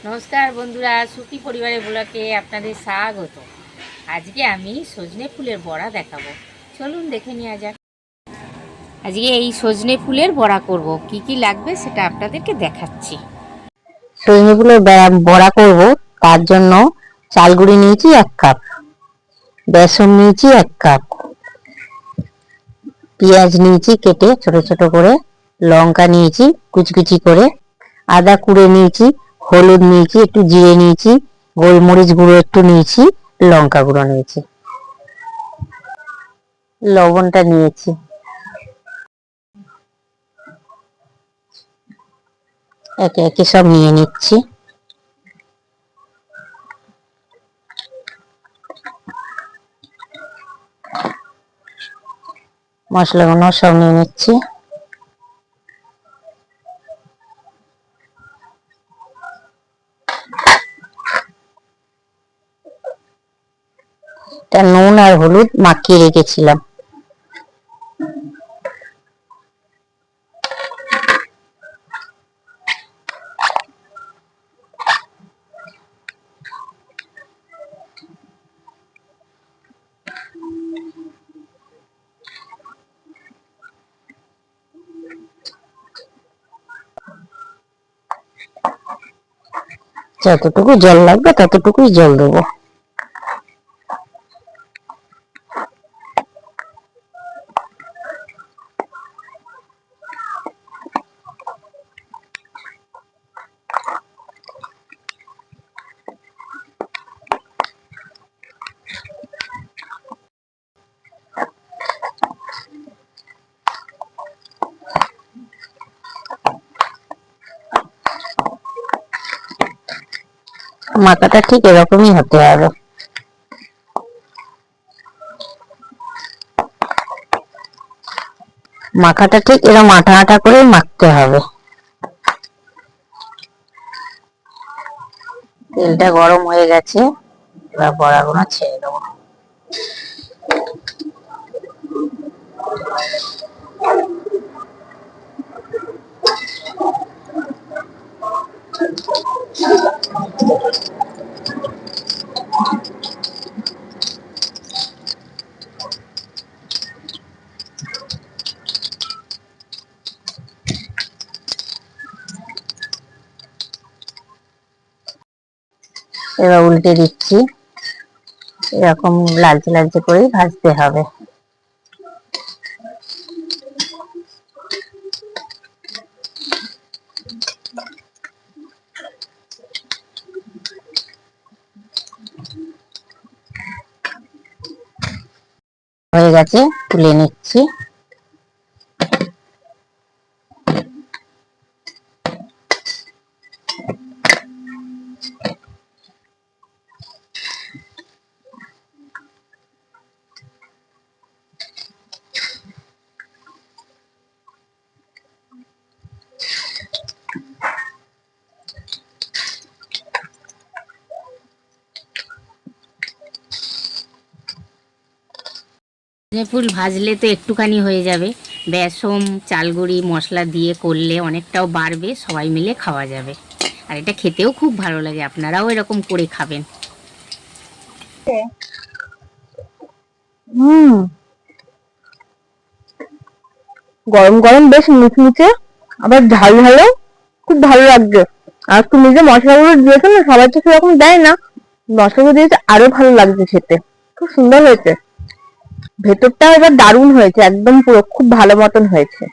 নমস্কার বন্ধুরা, সুখী পরিবারের ব্লগে আপনাদের স্বাগত। আজকে আমি সজনে ফুলের বড়া দেখাবো, চলুন দেখে নেওয়া যাক। আজকে এই সজনে ফুলের বড়া করব, কি কি লাগবে সেটা আপনাদেরকে দেখাচ্ছি। সজনে ফুলের বড়া করব, তার জন্য চাল গুঁড়ি নিয়েছি 1 কাপ, বেসন নিয়েছি 1 কাপ, পেঁয়াজ নিয়েছি কেটে ছোট ছোট করে, লঙ্কা নিয়েছি কুচকুচি করে, আদা কুড়ে নিয়েছি, হলুদ নিয়েছি, একটু জিরে নিয়েছি, গোলমরিচ গুঁড়ো একটু নিয়েছি, লঙ্কা গুঁড়ো নিয়েছি, লবণটা নিয়েছি। একে একে সব নিয়ে নিচ্ছি। মশলাগুলো সব নিয়ে নিচ্ছি। নুন আর হলুদ মাখিয়ে রেখেছিলাম। যতটুকু জল লাগবে ততটুকুই জল দেবো। মাখাটা ঠিক এরকমই হতে হবে। মাখাটা ঠিক এরকম আঠা আঠা করে মাখতে হবে। তেলটা গরম হয়ে গেছে, এবার বড়াগুলো ছেড়ে দেবো। এবার উল্টে দিচ্ছি, এরকম লালচে লালচে করেই ভাজতে হবে। হয়ে গেছে, তুলে নিচ্ছি। সজনে ফুল ভাজলে তো একটুখানি হয়ে যাবে, বেসন চালগুড়ি মশলা দিয়ে করলে অনেকটাও বাড়বে, সবাই মিলে খাওয়া যাবে। আর এটা খেতেও খুব ভালো লাগে, আপনারাও এরকম করে খাবেন। গরম গরম বেশ মুচমুচে, আবার ঝাল ঝালও খুব ভালো লাগছে। আর তুমি যে মশলাগুলো দিয়েছো না, সবাই তো সেরকম দেয় না, মশলাগুলো দিয়েছে আরো ভালো লাগছে খেতে, খুব সুন্দর হয়েছে। ভেতরটা এবার দারুণ হয়েছে, একদম পুরো খুব ভালো মতন হয়েছে।